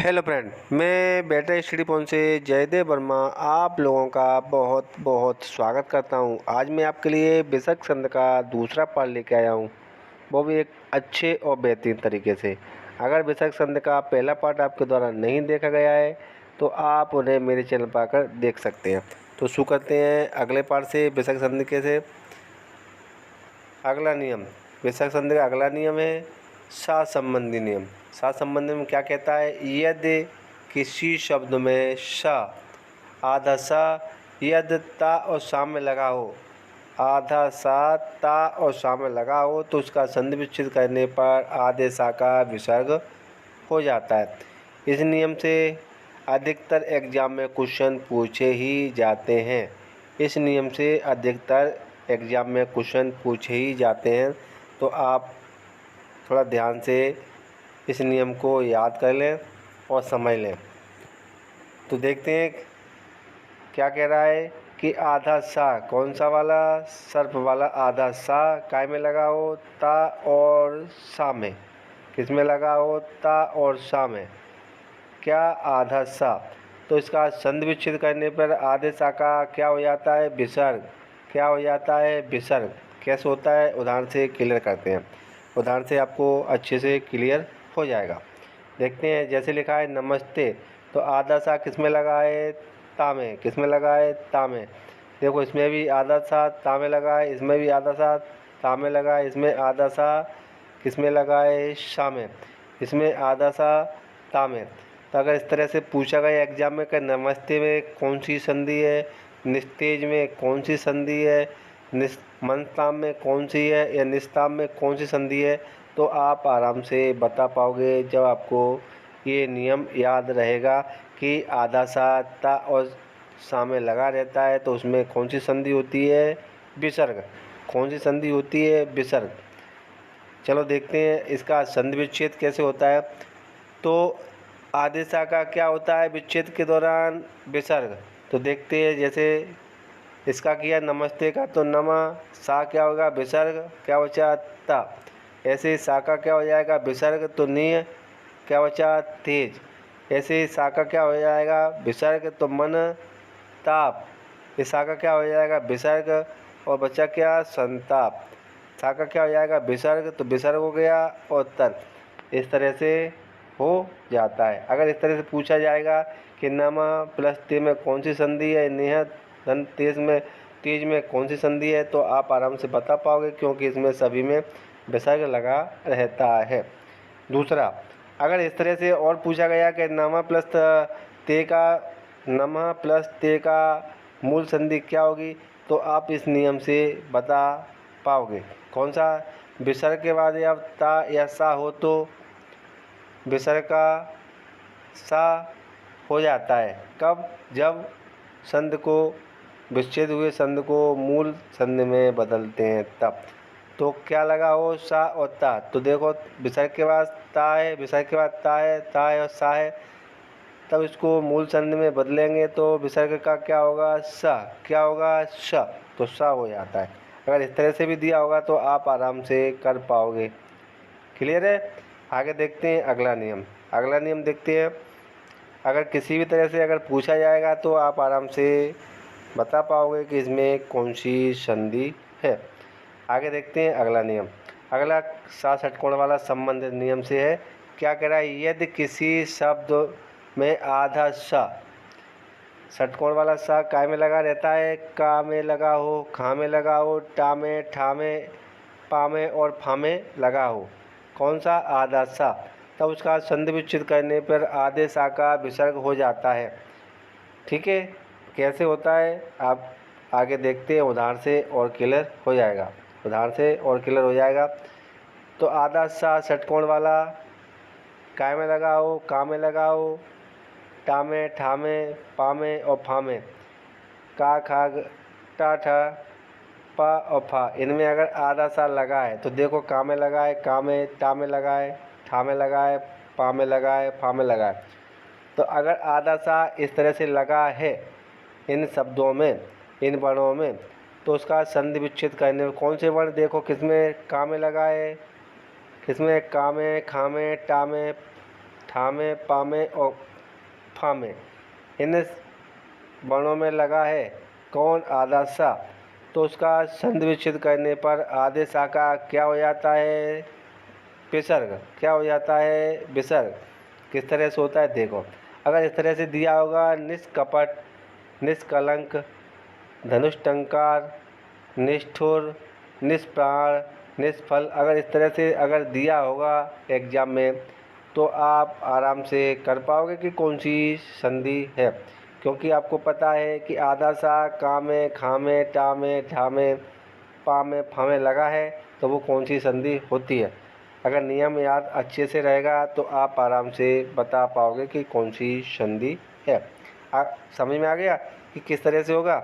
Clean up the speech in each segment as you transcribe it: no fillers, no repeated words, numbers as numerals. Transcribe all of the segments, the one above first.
Hello friend, मैं बेटा study point से जयदेव वर्मा आप लोगों का बहुत बहुत स्वागत करता हूं। आज मैं आपके लिए विसर्ग संध का दूसरा पार्ट लेके आया हूं, वो भी एक अच्छे और बेहतरीन तरीके से। अगर विसर्ग संध का पहला पार्ट आपके द्वारा नहीं देखा गया है तो आप उन्हें मेरे चैनल पर आकर देख सकते हैं। तो शुरू करते हैं अगले पार्ट से। विसर्ग संध के से अगला नियम, विसर्ग संधि का अगला नियम है सा संबंधी नियम। सा संबंधी में क्या कहता है? यदि किसी शब्द में सा आधा सा यद ता और सा में लगा हो, आधा सा ता और सा में लगा हो तो उसका संधि विच्छेद करने पर आधे सा का विसर्ग हो जाता है। इस नियम से अधिकतर एग्जाम में क्वेश्चन पूछे ही जाते हैं। इस नियम से अधिकतर एग्ज़ाम में क्वेश्चन पूछे ही जाते हैं, तो आप थोड़ा ध्यान से इस नियम को याद कर लें और समझ लें। तो देखते हैं क्या कह रहा है कि आधा सा, कौन सा वाला? सर्प वाला आधा सा काय में लगा हो? ता और सा में। किस में लगा हो? ता और सा में। क्या? आधा सा। तो इसका संधि विच्छेद करने पर आधे सा का क्या हो जाता है? विसर्ग। क्या हो जाता है? विसर्ग। कैसे होता है? उदाहरण से क्लियर करते हैं। उदाहरण से आपको अच्छे से क्लियर हो जाएगा। देखते हैं, जैसे लिखा है नमस्ते, तो आधा सा किस में लगा है? ता में। किस में लगा है? ता में। देखो इसमें भी आधा सा ता में लगा है, इसमें भी आधा सा ता में लगा है, इसमें आधा सा किस में लगा है? शा में। इसमें आधा सा ता में। तो अगर इस तरह से पूछा गया एग्जाम में कि नमस्ते में कौन सी संधि है, निस्तेज में कौन सी संधि है, मंदताम में कौन सी है या निस्ताम में कौन सी संधि है, तो आप आराम से बता पाओगे जब आपको ये नियम याद रहेगा कि आधा सा ता और सा में लगा रहता है तो उसमें कौन सी संधि होती है? विसर्ग। कौन सी संधि होती है? विसर्ग। चलो देखते हैं इसका संधि विच्छेद कैसे होता है। तो आधे सा का क्या होता है विच्छेद के दौरान? विसर्ग। तो देखते हैं, जैसे इसका किया नमस्ते का, तो नमा सा क्या होगा? विसर्ग। क्या बचा? ता। ऐसे ही सा का क्या हो जाएगा? विसर्ग। तो नीय क्या बचा? तेज। ऐसे ही सा का क्या हो जाएगा? विसर्ग। तो मन ताप। इस सा का क्या हो जाएगा? विसर्ग। और बचा क्या? संताप। सा का क्या हो जाएगा? विसर्ग। तो विसर्ग हो गया और तर। इस तरह से हो जाता है। अगर इस तरह से पूछा जाएगा कि नमा प्लस ते में कौन सी संधि है, नेह धन तेज में कौन सी संधि है, तो आप आराम से बता पाओगे क्योंकि इसमें सभी में विसर्ग लगा रहता है। दूसरा, अगर इस तरह से और पूछा गया कि नमा प्लस ते का मूल संधि क्या होगी, तो आप इस नियम से बता पाओगे। कौन सा? विसर्ग के बाद या ता या सा हो तो विसर्ग का सा हो जाता है। कब? जब संध को विच्छेद हुए संध को मूल संध में बदलते हैं तब। तो क्या लगा हो? सा और ता। तो देखो विसर्ग के बाद ता है, विसर्ग के बाद ता है और सा है, तब इसको मूल संध में बदलेंगे तो विसर्ग का क्या होगा? सा। क्या होगा? श। तो सा हो जाता है। अगर इस तरह से भी दिया होगा तो आप आराम से कर पाओगे। क्लियर है? आगे देखते हैं अगला नियम। अगला नियम देखते हैं, अगर किसी भी तरह से अगर पूछा जाएगा तो आप आराम से बता पाओगे कि इसमें कौन सी संधि है। आगे देखते हैं अगला नियम। अगला सा षटकोण वाला संबंधित नियम से है। क्या कह रहा है? यदि किसी शब्द में आधा सा, षटकोण वाला सा काय में लगा रहता है? का में लगा हो, खा में लगा हो, टा में, ठा में, पा में और फा में लगा हो। कौन सा? आधा सा। तब उसका संधि विच्छेद करने पर आधे सा का विसर्ग हो जाता है। ठीक है? कैसे होता है आप आगे देखते हैं, उदाहरण से और क्लियर हो जाएगा। उदाहरण से और क्लियर हो जाएगा। तो आधा सा षटकोण वाला काय में लगा हो, का में लगा हो, टा में, ठा में, पा में और फा में। का, खा, टा, ठा, पा और फा, इनमें अगर आधा सा लगा है तो देखो का में लगा है, का में, टा में लगा है, ठा में लगा है, पा में लगा है, फा में लगा है। तो अगर आधा सा इस तरह से लगा है इन शब्दों में, इन वर्णों में, तो उसका संधि विच्छेद करने में कौन से वर्ण? देखो किसमें का में लगा है, किसमें? का में, खा में, टा में, ठा में, पा में और फा में, इन वर्णों में लगा है कौन? आधा सा। तो उसका संधि विच्छेद करने पर आधे सा का क्या हो जाता है? विसर्ग। क्या हो जाता है? विसर्ग। किस तरह से होता है देखो, अगर इस तरह से दिया होगा निष्कपट, निष्कलंक, धनुष टंकार, निष्ठुर, निष्प्राण, निष्फल, अगर इस तरह से अगर दिया होगा एग्जाम में तो आप आराम से कर पाओगे कि कौन सी संधि है, क्योंकि आपको पता है कि आधा सा का में, खा में, टा में, ठा में, पा में, फा में लगा है तो वो कौन सी संधि होती है। अगर नियम याद अच्छे से रहेगा तो आप आराम से बता पाओगे कि कौन सी संधि है। समझ में आ गया कि किस तरह से होगा।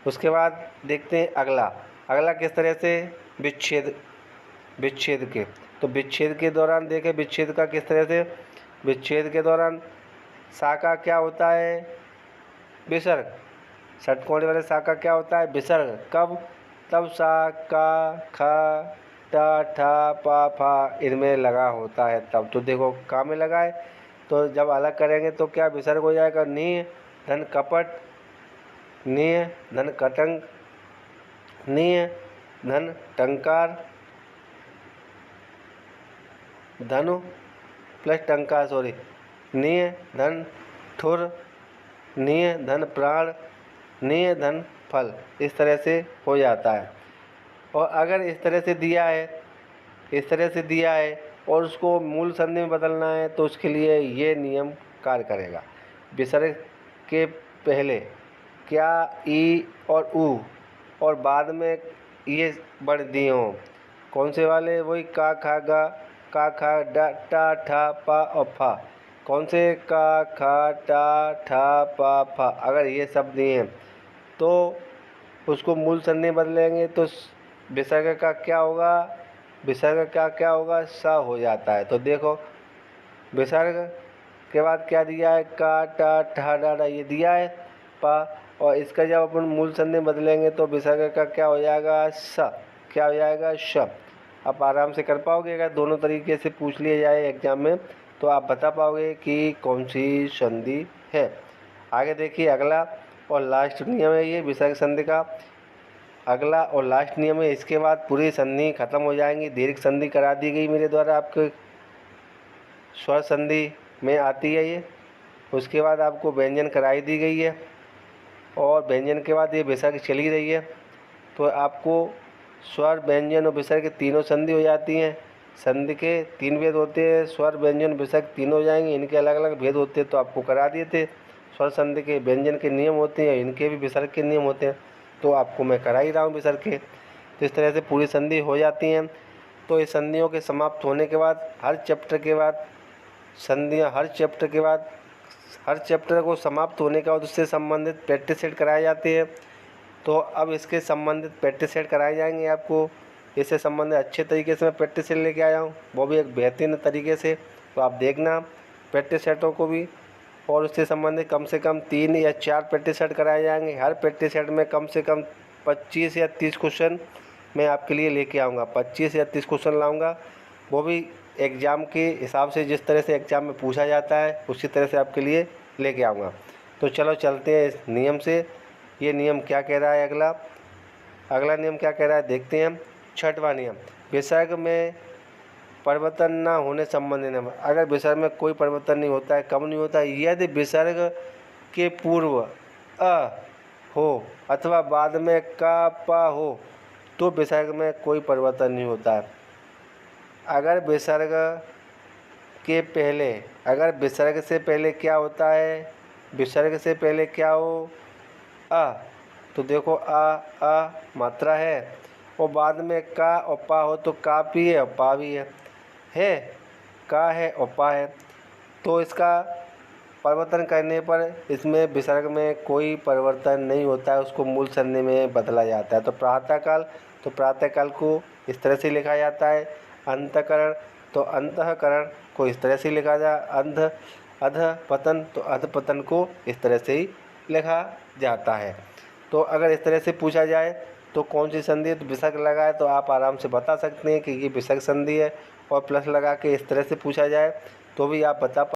उसके बाद देखते हैं अगला। अगला किस तरह से? विच्छेद। विच्छेद के, तो विच्छेद के दौरान देखें विच्छेद का किस तरह से। विच्छेद के दौरान सा का क्या होता है? विसर्ग। षटकोण वाले सा का क्या होता है? विसर्ग। कब? तब सा का, खा, टा, ठा, पा, फा इनमें लगा होता है तब। तो देखो का में लगा है तो जब अलग करेंगे तो क्या विसर्ग हो जाएगा? नी धन कपट, नी धन कटंग, नी धन टंकार, धनु प्लस टंकार सॉरी, नीय धन ठुर, नीय धन प्राण, नीय धन फल, इस तरह से हो जाता है। और अगर इस तरह से दिया है, इस तरह से दिया है और उसको मूल संधि में बदलना है तो उसके लिए ये नियम कार्य करेगा। विसर्ग के पहले क्या ई और ऊ और बाद में ये बढ़ दिए हों, कौन से वाले? वही का, खा, गा, का, खा, डा, टा, ठा, पा और फा। कौन से? का, खा, टा, ठा, पा, फा। अगर ये शब्द दिए हैं तो उसको मूल संधि बदलेंगे तो विसर्ग का क्या होगा? विसर्ग का क्या होगा? सा हो जाता है। तो देखो विसर्ग के बाद क्या दिया है? का, टा, ठा, डा, डा ये दिया है पा, और इसका जब अपन मूल संधि बदलेंगे तो विसर्ग का क्या हो जाएगा? सा। क्या हो जाएगा? श। आप आराम से कर पाओगे। अगर दोनों तरीके से पूछ लिया जाए एग्जाम में तो आप बता पाओगे कि कौन सी संधि है। आगे देखिए अगला और लास्ट नियम है ये विसर्ग संधि का। अगला और लास्ट नियम है, इसके बाद पूरी संधि खत्म हो जाएंगी। दीर्घ संधि करा दी गई मेरे द्वारा, आपके स्वर संधि में आती है ये। उसके बाद आपको व्यंजन कराई दी गई है और व्यंजन के बाद ये विसर्ग चली रही है तो आपको स्वर, व्यंजन और विसर्ग तीनों संधि हो जाती हैं। संधि के 3 भेद होते हैं, स्वर, व्यंजन, विसर्ग तीनों हो जाएंगे। इनके अलग अलग भेद होते हैं तो आपको करा दिए थे। स्वर संधि के, व्यंजन के नियम होते हैं, इनके भी विसर्ग के नियम होते हैं तो आपको मैं करा ही रहा हूँ विसर्ग के। तो इस तरह से पूरी संधि हो जाती हैं। तो इस संधियों के समाप्त होने के बाद हर चैप्टर के बाद संधियाँ, हर चैप्टर को समाप्त होने के बाद उससे संबंधित प्रैक्टिस सेट कराए जाते हैं। तो अब इसके संबंधित प्रैक्टिस सेट कराए जाएंगे आपको। इससे संबंधित अच्छे तरीके से मैं प्रैक्टिस सेट लेके आया हूँ, वो भी एक बेहतरीन तरीके से। तो आप देखना प्रैक्टिस सेटों को भी, और उससे संबंधित कम से कम 3 या 4 प्रैक्टिस सेट कराए जाएंगे। हर प्रैक्टिस सेट में कम से कम 25 या 30 क्वेश्चन मैं आपके लिए लेके आऊँगा। 25 या 30 क्वेश्चन लाऊँगा, वो भी एग्ज़ाम के हिसाब से, जिस तरह से एग्ज़ाम में पूछा जाता है उसी तरह से आपके लिए लेके आऊँगा। तो चलो चलते हैं इस नियम से। ये नियम क्या कह रहा है? अगला नियम क्या कह रहा है देखते हैं हम। 6वां नियम, विसर्ग में परिवर्तन न होने संबंधी नियम। अगर विसर्ग में कोई परिवर्तन नहीं होता है, कम नहीं होता है, यदि विसर्ग के पूर्व अ हो अथवा बाद में का, पा हो तो विसर्ग में कोई परिवर्तन नहीं होता है। अगर विसर्ग से पहले क्या होता है? विसर्ग से पहले क्या हो? आ, तो देखो आ मात्रा है, और बाद में का और पा हो तो का भी है और पा भी है का है और पा है। तो इसका परिवर्तन करने पर इसमें विसर्ग में कोई परिवर्तन नहीं होता है, उसको मूल संधि में बदला जाता है। तो प्रातःकाल को इस तरह से लिखा जाता है। अंतःकरण तो अंतःकरण को इस तरह से लिखा जाए। अधःपतन तो अधःपतन को इस तरह से ही लिखा जाता है। तो अगर इस तरह से पूछा जाए तो कौन सी संधि है, तो विसर्ग लगा है तो आप आराम से बता सकते हैं कि ये विसर्ग संधि है। और प्लस लगा के इस तरह से पूछा जाए तो भी आप बता